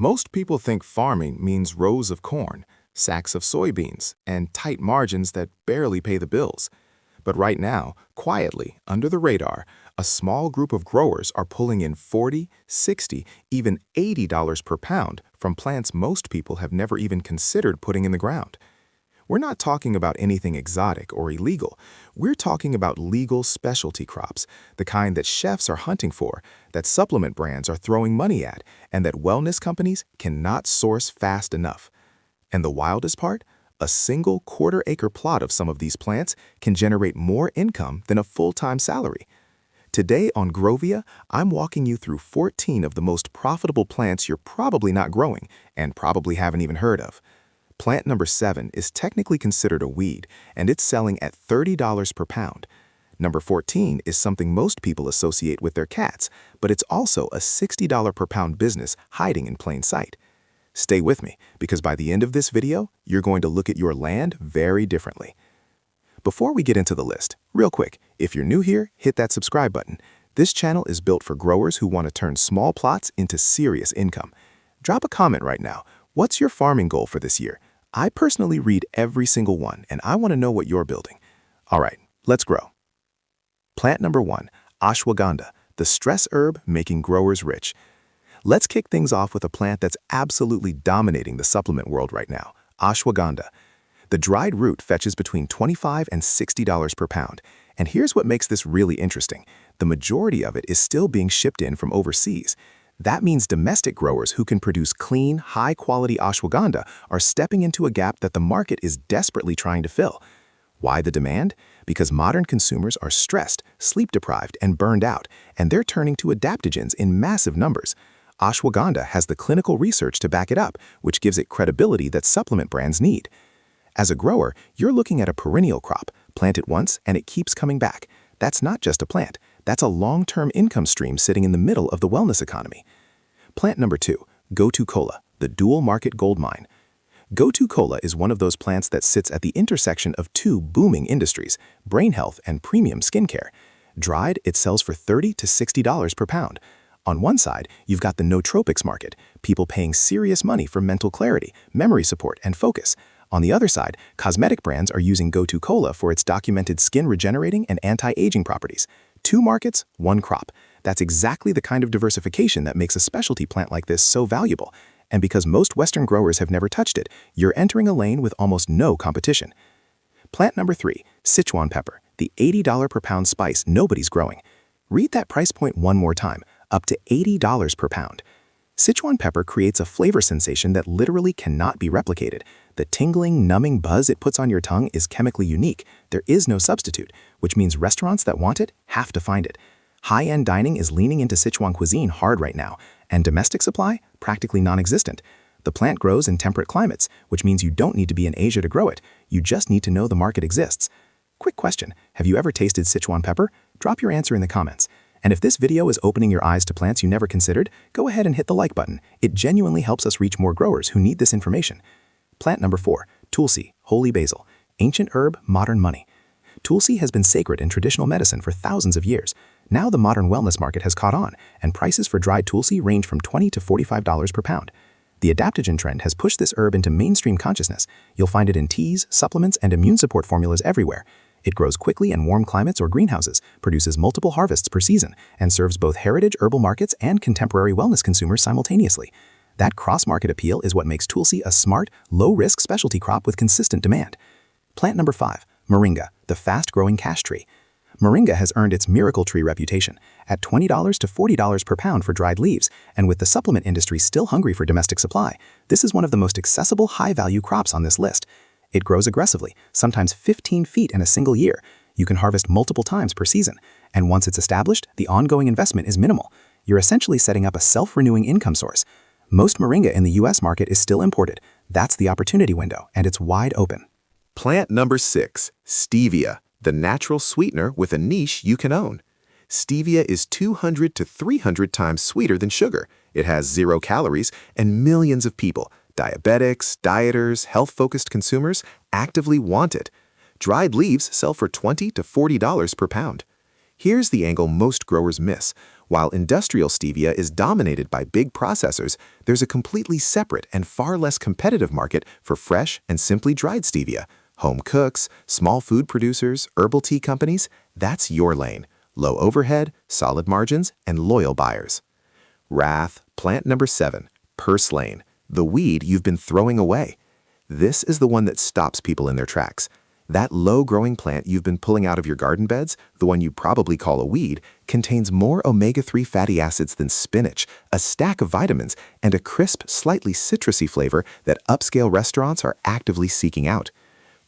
Most people think farming means rows of corn, sacks of soybeans, and tight margins that barely pay the bills. But right now, quietly, under the radar, a small group of growers are pulling in $40, $60, even $80 per pound from plants most people have never even considered putting in the ground. We're not talking about anything exotic or illegal. We're talking about legal specialty crops, the kind that chefs are hunting for, that supplement brands are throwing money at, and that wellness companies cannot source fast enough. And the wildest part? A single quarter-acre plot of some of these plants can generate more income than a full-time salary. Today on Grovia, I'm walking you through 14 of the most profitable plants you're probably not growing and probably haven't even heard of. Plant number 7 is technically considered a weed, and it's selling at $30 per pound. Number 14 is something most people associate with their cats, but it's also a $60 per pound business hiding in plain sight. Stay with me, because by the end of this video, you're going to look at your land very differently. Before we get into the list, real quick, if you're new here, hit that subscribe button. This channel is built for growers who want to turn small plots into serious income. Drop a comment right now. What's your farming goal for this year? I personally read every single one, and I want to know what you're building. All right, let's grow. Plant number 1, Ashwagandha, the stress herb making growers rich. Let's kick things off with a plant that's absolutely dominating the supplement world right now, ashwagandha. The dried root fetches between $25 and $60 per pound. And here's what makes this really interesting. The majority of it is still being shipped in from overseas. That means domestic growers who can produce clean, high-quality ashwagandha are stepping into a gap that the market is desperately trying to fill. Why the demand? Because modern consumers are stressed, sleep-deprived, and burned out, and they're turning to adaptogens in massive numbers. Ashwagandha has the clinical research to back it up, which gives it credibility that supplement brands need. As a grower, you're looking at a perennial crop. Plant it once, and it keeps coming back. That's not just a plant. That's a long-term income stream sitting in the middle of the wellness economy. Plant number 2, Gotu Kola, the dual-market gold mine. Gotu Kola is one of those plants that sits at the intersection of two booming industries, brain health and premium skincare. Dried, it sells for $30 to $60 per pound. On one side, you've got the nootropics market, people paying serious money for mental clarity, memory support, and focus. On the other side, cosmetic brands are using Gotu Kola for its documented skin-regenerating and anti-aging properties. 2 markets, 1 crop. That's exactly the kind of diversification that makes a specialty plant like this so valuable. And because most Western growers have never touched it, you're entering a lane with almost no competition. Plant number 3, Sichuan Pepper, the $80 per pound spice nobody's growing. Read that price point one more time, up to $80 per pound. Sichuan pepper creates a flavor sensation that literally cannot be replicated. The tingling, numbing buzz it puts on your tongue is chemically unique. There is no substitute, which means restaurants that want it have to find it. High-end dining is leaning into Sichuan cuisine hard right now, and domestic supply practically non-existent. The plant grows in temperate climates, which means you don't need to be in Asia to grow it. You just need to know the market exists. Quick question, have you ever tasted Sichuan pepper? Drop your answer in the comments. And if this video is opening your eyes to plants you never considered, go ahead and hit the like button. It genuinely helps us reach more growers who need this information. Plant number 4, Tulsi, holy basil, ancient herb, modern money. Tulsi has been sacred in traditional medicine for thousands of years. Now the modern wellness market has caught on, and prices for dried Tulsi range from $20 to $45 per pound. The adaptogen trend has pushed this herb into mainstream consciousness. You'll find it in teas, supplements, and immune support formulas everywhere. It grows quickly in warm climates or greenhouses, produces multiple harvests per season, and serves both heritage herbal markets and contemporary wellness consumers simultaneously. That cross-market appeal is what makes Tulsi a smart, low-risk specialty crop with consistent demand. Plant number 5, Moringa, the fast-growing cash tree. Moringa has earned its miracle tree reputation at $20 to $40 per pound for dried leaves, and with the supplement industry still hungry for domestic supply, this is one of the most accessible high-value crops on this list. It grows aggressively, sometimes 15 feet in a single year. You can harvest multiple times per season, and once it's established, the ongoing investment is minimal. You're essentially setting up a self-renewing income source. Most moringa in the US market is still imported. That's the opportunity window, and it's wide open. Plant number 6, Stevia, the natural sweetener with a niche you can own. Stevia is 200 to 300 times sweeter than sugar. It has 0 calories, and millions of people, diabetics, dieters, health-focused consumers, actively want it. Dried leaves sell for $20 to $40 per pound. Here's the angle most growers miss. While industrial stevia is dominated by big processors, there's a completely separate and far less competitive market for fresh and simply dried stevia. Home cooks, small food producers, herbal tea companies, that's your lane. Low overhead, solid margins, and loyal buyers. Wrath, plant number 7, Purslane, the weed you've been throwing away. This is the one that stops people in their tracks. That low-growing plant you've been pulling out of your garden beds, the one you probably call a weed, contains more omega-3 fatty acids than spinach, a stack of vitamins, and a crisp, slightly citrusy flavor that upscale restaurants are actively seeking out.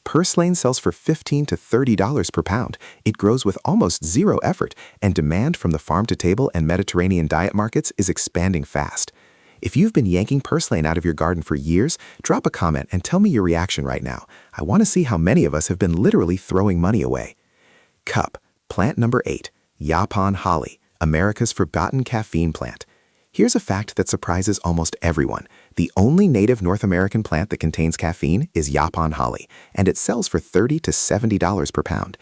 Purslane sells for $15 to $30 per pound. It grows with almost zero effort, and demand from the farm-to-table and Mediterranean diet markets is expanding fast. If you've been yanking purslane out of your garden for years, drop a comment and tell me your reaction right now. I want to see how many of us have been literally throwing money away. Cup, plant number 8, Japan holly, America's forgotten caffeine plant. Here's a fact that surprises almost everyone. The only native North American plant that contains caffeine is Japan holly, and it sells for $30 to $70 per pound.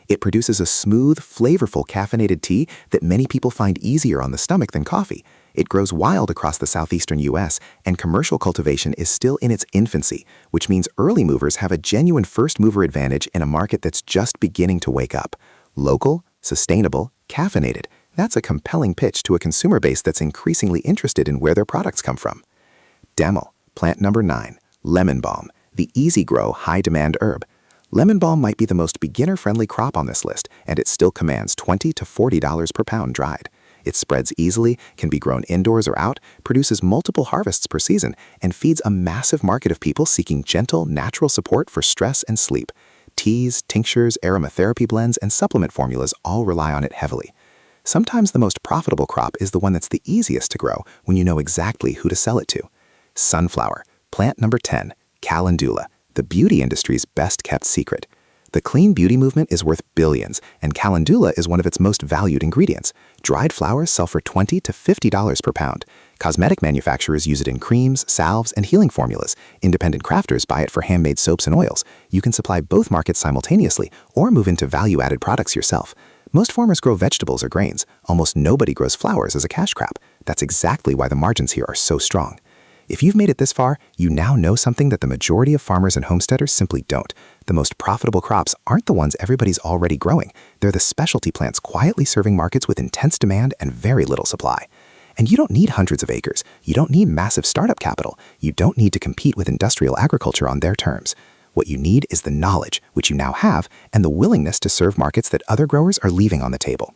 It produces a smooth, flavorful caffeinated tea that many people find easier on the stomach than coffee. It grows wild across the southeastern U.S., and commercial cultivation is still in its infancy, which means early movers have a genuine first-mover advantage in a market that's just beginning to wake up. Local, sustainable, caffeinated. That's a compelling pitch to a consumer base that's increasingly interested in where their products come from. Demel, plant number 9, lemon balm, the easy-grow, high-demand herb. Lemon balm might be the most beginner-friendly crop on this list, and it still commands $20 to $40 per pound dried. It spreads easily, can be grown indoors or out, produces multiple harvests per season, and feeds a massive market of people seeking gentle, natural support for stress and sleep. Teas, tinctures, aromatherapy blends, and supplement formulas all rely on it heavily. Sometimes the most profitable crop is the one that's the easiest to grow when you know exactly who to sell it to. Sunflower, plant number 10, calendula, the beauty industry's best-kept secret. The clean beauty movement is worth billions, and calendula is one of its most valued ingredients. Dried flowers sell for $20 to $50 per pound. Cosmetic manufacturers use it in creams, salves, and healing formulas. Independent crafters buy it for handmade soaps and oils. You can supply both markets simultaneously or move into value-added products yourself. Most farmers grow vegetables or grains. Almost nobody grows flowers as a cash crop. That's exactly why the margins here are so strong. If you've made it this far, you now know something that the majority of farmers and homesteaders simply don't. The most profitable crops aren't the ones everybody's already growing. They're the specialty plants quietly serving markets with intense demand and very little supply. And you don't need hundreds of acres. You don't need massive startup capital. You don't need to compete with industrial agriculture on their terms. What you need is the knowledge, which you now have, and the willingness to serve markets that other growers are leaving on the table.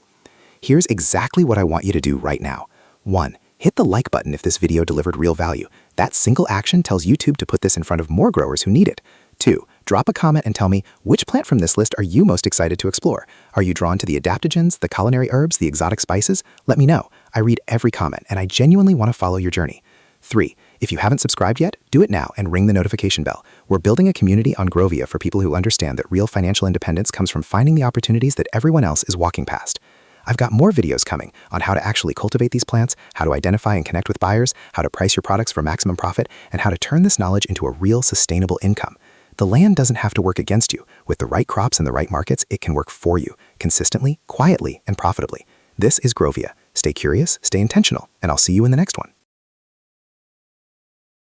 Here's exactly what I want you to do right now. 1. Hit the like button if this video delivered real value. That single action tells YouTube to put this in front of more growers who need it. 2. Drop a comment and tell me which plant from this list are you most excited to explore. Are you drawn to the adaptogens, the culinary herbs, the exotic spices? Let me know. I read every comment and I genuinely want to follow your journey. 3. If you haven't subscribed yet, do it now and ring the notification bell. We're building a community on Grovia for people who understand that real financial independence comes from finding the opportunities that everyone else is walking past. I've got more videos coming on how to actually cultivate these plants, how to identify and connect with buyers, how to price your products for maximum profit, and how to turn this knowledge into a real sustainable income. The land doesn't have to work against you. With the right crops and the right markets, it can work for you, consistently, quietly, and profitably. This is Grovia. Stay curious, stay intentional, and I'll see you in the next one.